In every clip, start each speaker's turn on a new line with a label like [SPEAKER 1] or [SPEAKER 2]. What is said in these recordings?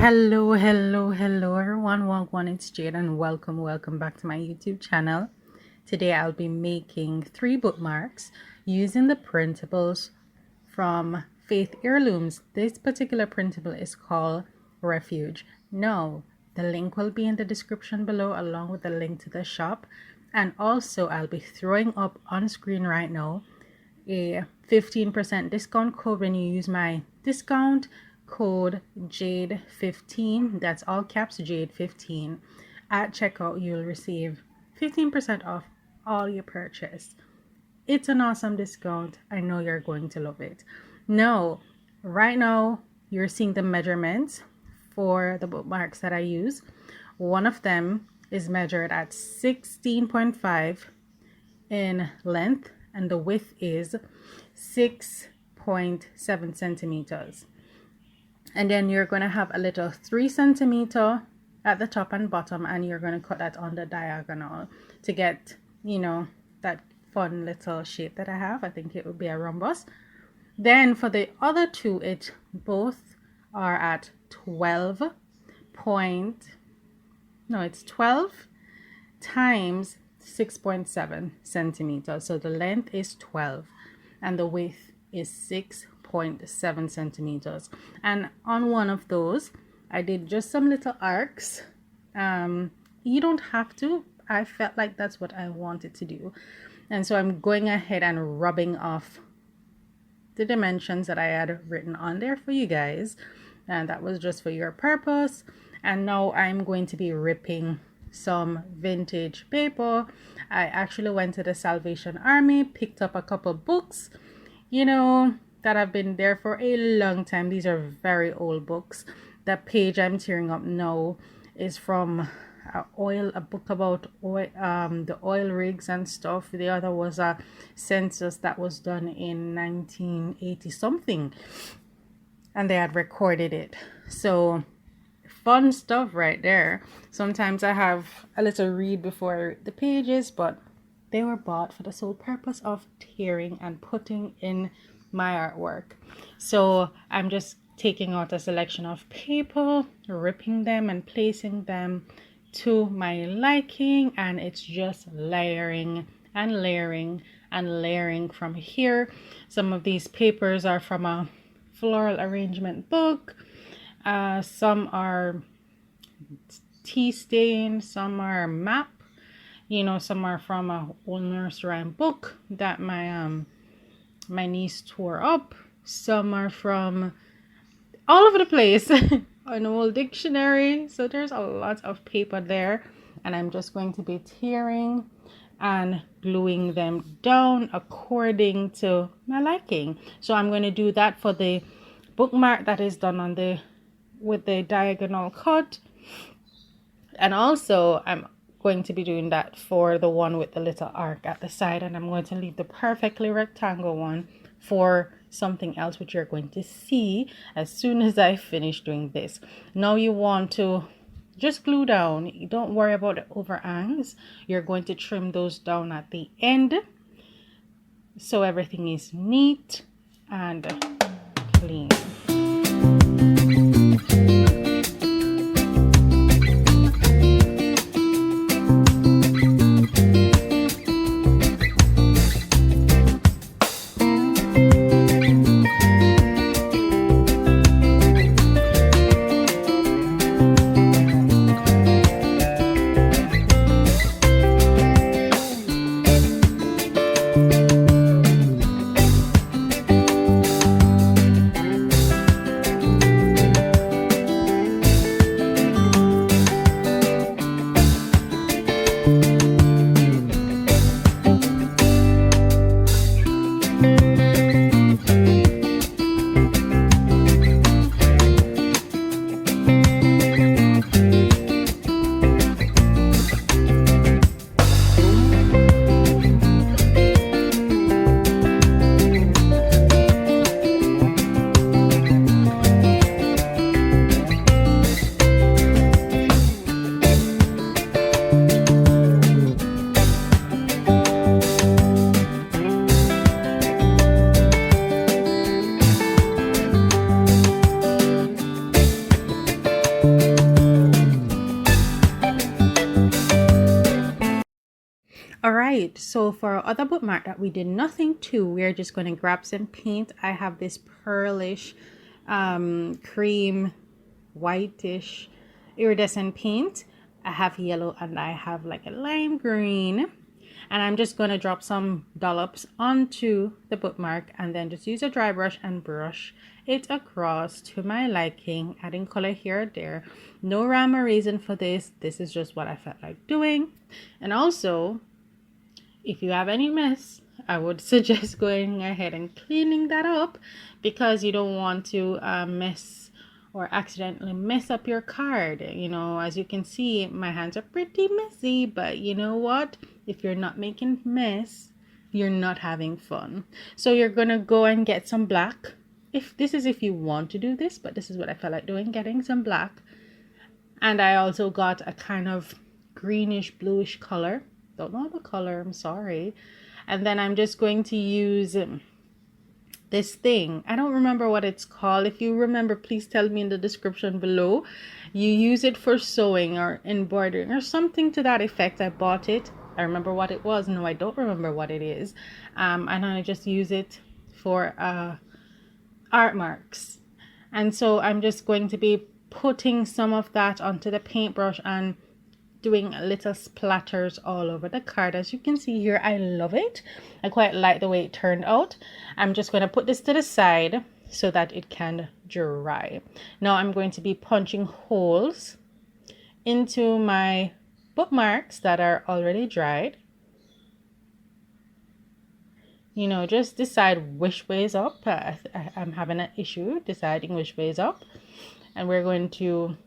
[SPEAKER 1] Hello everyone. Welcome, it's Jade and welcome back to my YouTube channel. Today I'll be making 3 bookmarks using the printables from Faith Heirlooms. This particular printable is called Refuge. Now, the link will be in the description below along with the link to the shop, and also I'll be throwing up on screen right now a 15% discount code when you use my discount code Jade15. That's all caps, Jade15. At checkout you'll receive 15% off all your purchase. It's an awesome discount. I know you're going to love it. Now, right now you're seeing the measurements for the bookmarks that I use. One of them is measured at 16.5 in length and the width is 6.7 centimeters. And then you're going to have a little 3 centimeter at the top and bottom, and you're going to cut that on the diagonal to get, that fun little shape that I have. I think it would be a rhombus. Then for the other two, both are at 12 times 6.7 centimeters. So the length is 12 and the width is 6.7 centimeters. And on one of those I did just some little arcs. You don't have to. I felt like that's what I wanted to do, and so I'm going ahead and rubbing off the dimensions that I had written on there for you guys, and that was just for your purpose. And now I'm going to be ripping some vintage paper. I actually went to the Salvation Army, picked up a couple books that have been there for a long time. These are very old books. The page I'm tearing up now is from a book about oil, the oil rigs and stuff. The other was a census that was done in 1980 something, and they had recorded it. So fun stuff right there. Sometimes I have a little read before the pages, but they were bought for the sole purpose of tearing and putting in my artwork. So I'm just taking out a selection of paper, ripping them and placing them to my liking, and it's just layering and layering and layering from here. Some of these papers are from a floral arrangement book. Some are tea stain, some are map, some are from a old nursery rhyme book that my niece tore up. Some are from all over the place, an old dictionary. So there's a lot of paper there, and I'm just going to be tearing and gluing them down according to my liking. So I'm going to do that for the bookmark that is done with the diagonal cut, and also I'm going to be doing that for the one with the little arc at the side, and I'm going to leave the perfectly rectangle one for something else, which you're going to see as soon as I finish doing this. Now you want to just glue down. You don't worry about the overhangs. You're going to trim those down at the end so everything is neat and clean. All right, so for our other bookmark that we did nothing to, we're just going to grab some paint. I have this pearlish cream whitish iridescent paint. I have yellow and I have like a lime green, and I'm just going to drop some dollops onto the bookmark and then just use a dry brush and brush it across to my liking, adding color here or there. No rhyme or reason for this. This is just what I felt like doing. And also, if you have any mess, I would suggest going ahead and cleaning that up, because you don't want to mess or accidentally mess up your card. You know, as you can see, my hands are pretty messy, but you know what? If you're not making mess, you're not having fun. So you're gonna go and get some black. If you want to do this, but this is what I felt like doing, getting some black. And I also got a kind of greenish bluish color. Don't know the color, I'm sorry. And then I'm just going to use this thing. I don't remember what it's called. If you remember, please tell me in the description below. You use it for sewing or embroidering or something to that effect. I bought it. I remember what it was. No, I don't remember what it is. And I just use it for art marks. And so I'm just going to be putting some of that onto the paintbrush and doing little splatters all over the card. As you can see here, I love it. I quite like the way it turned out. I'm just going to put this to the side so that it can dry. Now I'm going to be punching holes into my bookmarks that are already dried. You know, just decide which way is up. I'm having an issue deciding which way is up. And we're going to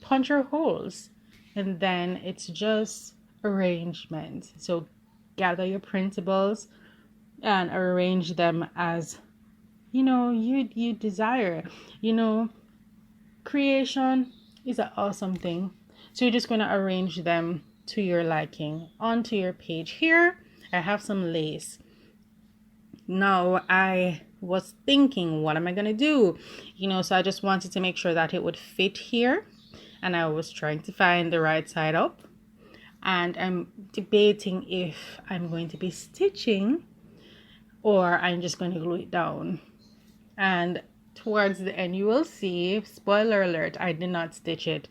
[SPEAKER 1] punch our holes. And then it's just arrangement. So gather your printables and arrange them as, you know, you desire. You know, creation is an awesome thing. So you're just going to arrange them to your liking onto your page. Here, I have some lace. Now, I was thinking, what am I going to do? You know, so I just wanted to make sure that it would fit here. And I was trying to find the right side up. And I'm debating if I'm going to be stitching or I'm just going to glue it down. And towards the end, you will see, spoiler alert, I did not stitch it.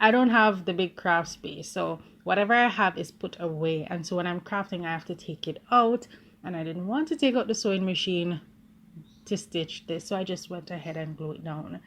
[SPEAKER 1] I don't have the big craft space. So whatever I have is put away. And so when I'm crafting, I have to take it out. And I didn't want to take out the sewing machine to stitch this. So I just went ahead and glue it down.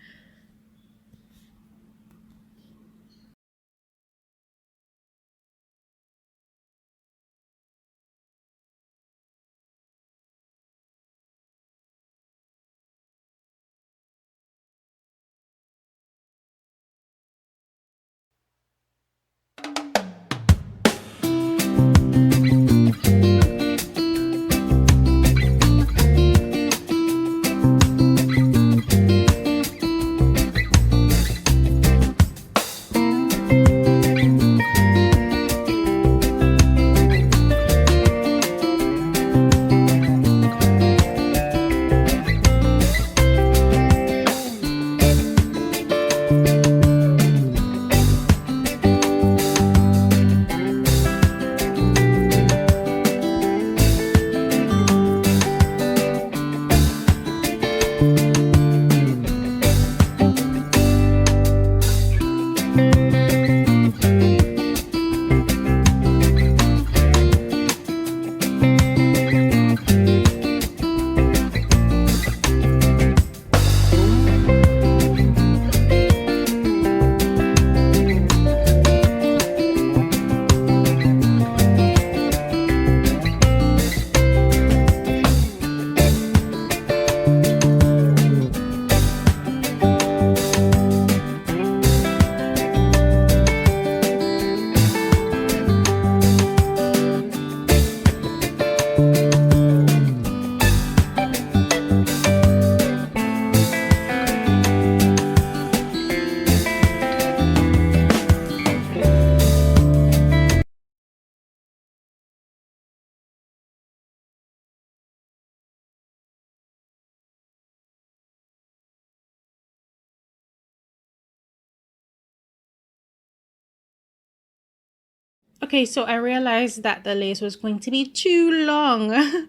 [SPEAKER 1] Okay, so I realized that the lace was going to be too long.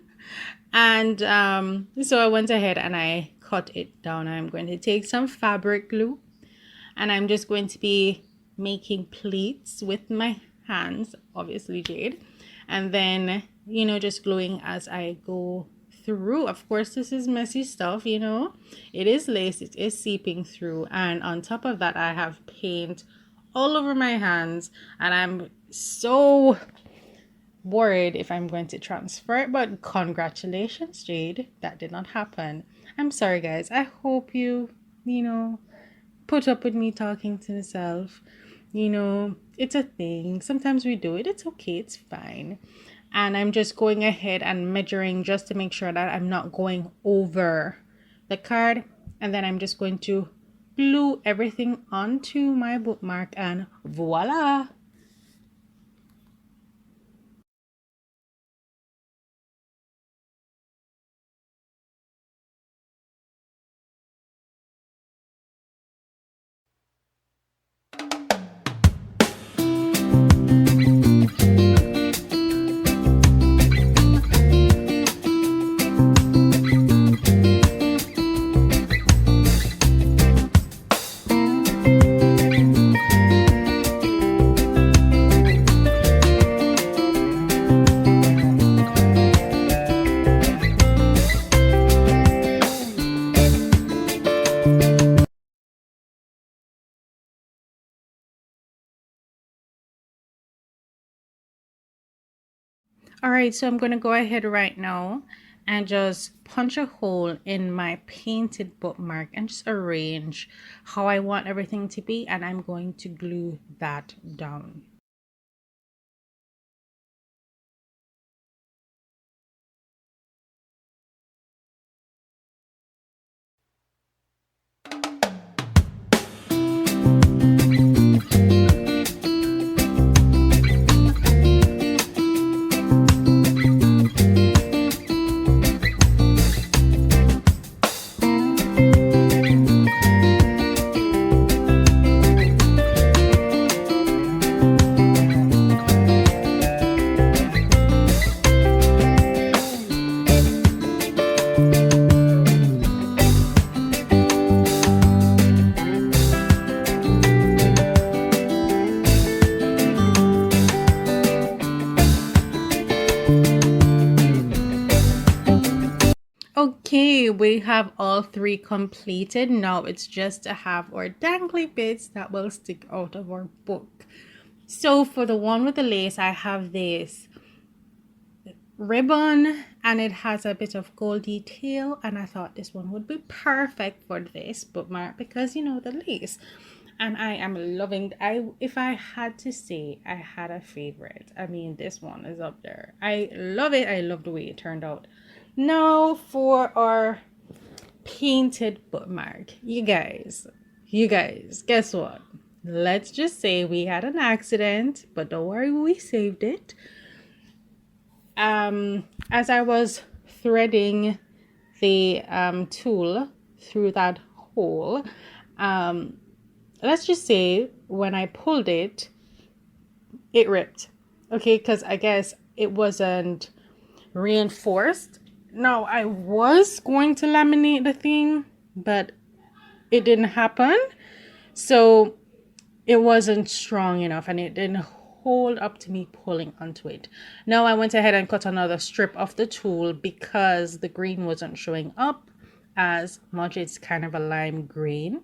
[SPEAKER 1] And so I went ahead and I cut it down. I'm going to take some fabric glue and I'm just going to be making pleats with my hands, obviously jade, and then, you know, just gluing as I go through. Of course, this is messy stuff, you know, it is lace, it is seeping through, and on top of that I have paint all over my hands and I'm so worried if I'm going to transfer it. But congratulations, Jade, that did not happen. I'm sorry guys, I hope you know, put up with me talking to myself. You know, it's a thing, sometimes we do it, it's okay, it's fine. And I'm just going ahead and measuring just to make sure that I'm not going over the card, and then I'm just going to glue everything onto my bookmark and voila. All right, so I'm going to go ahead right now and just punch a hole in my painted bookmark and just arrange how I want everything to be, and I'm going to glue that down. Okay, we have all three completed. Now it's just to have our dangly bits that will stick out of our book. So for the one with the lace, I have this ribbon and it has a bit of gold detail, and I thought this one would be perfect for this bookmark because, you know, the lace. And I am loving, if I had to say I had a favorite, I mean, this one is up there. I love it. I love the way it turned out. Now for our painted bookmark, you guys, guess what? Let's just say we had an accident, but don't worry, we saved it. As I was threading the tool through that hole, let's just say when I pulled it, it ripped. Okay, because I guess it wasn't reinforced. Now I was going to laminate the thing, but it didn't happen. So it wasn't strong enough and it didn't hold up to me pulling onto it. Now I went ahead and cut another strip of the tool because the green wasn't showing up as much. It's kind of a lime green.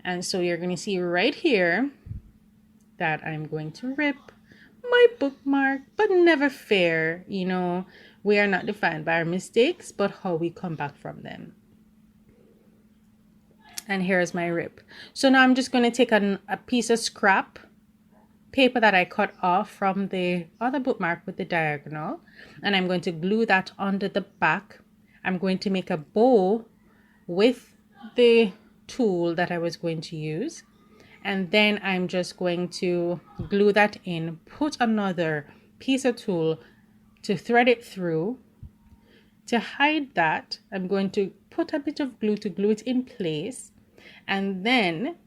[SPEAKER 1] And so you're going to see right here that I'm going to rip my bookmark, but never fear, you know, we are not defined by our mistakes, but how we come back from them. And here's my rip. So now I'm just going to take a piece of scrap paper that I cut off from the other bookmark with the diagonal, and I'm going to glue that onto the back. I'm going to make a bow with the tool that I was going to use, and then I'm just going to glue that in, put another piece of tool to thread it through. To hide that, I'm going to put a bit of glue to glue it in place, and then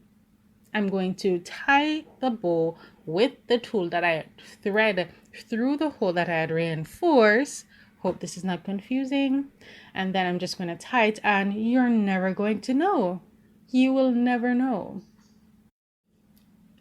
[SPEAKER 1] I'm going to tie the bow with the tool that I thread through the hole that I had reinforced. Hope this is not confusing. And then I'm just going to tie it, and you're never going to know. You will never know.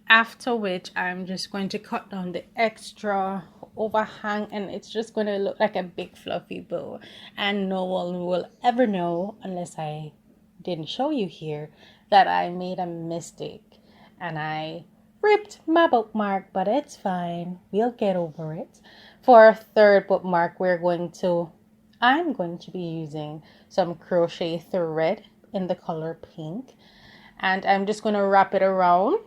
[SPEAKER 1] After which I'm just going to cut down the extra overhang, and it's just going to look like a big fluffy bow, and no one will ever know, unless I didn't show you here, that I made a mistake and I ripped my bookmark, but it's fine. We'll get over it. For our third bookmark, I'm going to be using some crochet thread in the color pink, and I'm just going to wrap it around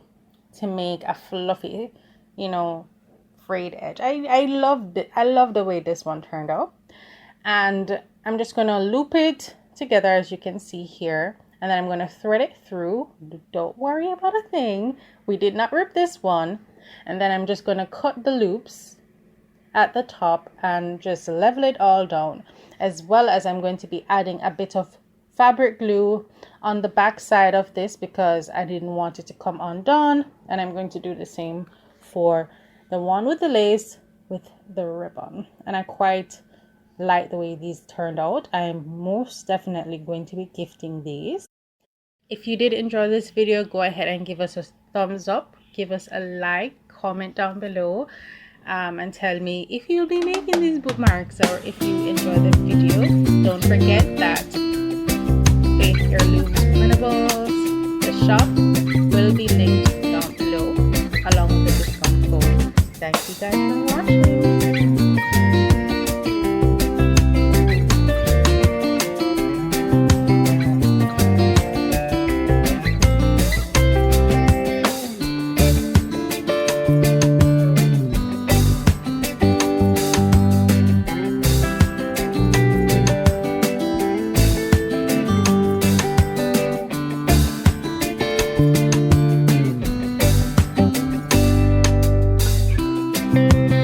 [SPEAKER 1] to make a fluffy, frayed edge. I love the way this one turned out. And I'm just going to loop it together, as you can see here, and then I'm going to thread it through. Don't worry about a thing. We did not rip this one. And then I'm just going to cut the loops at the top and just level it all down, as well as I'm going to be adding a bit of fabric glue on the back side of this because I didn't want it to come undone. And I'm going to do the same for the one with the lace with the ribbon. And I quite like the way these turned out. I'm most definitely going to be gifting these. If you did enjoy this video, go ahead and give us a thumbs up, give us a like, comment down below, and tell me if you'll be making these bookmarks or if you enjoy the video. Don't forget that Faith Heirlooms printables, the shop, will be linked down below along with the discount code. Thank you guys for watching. Thank you.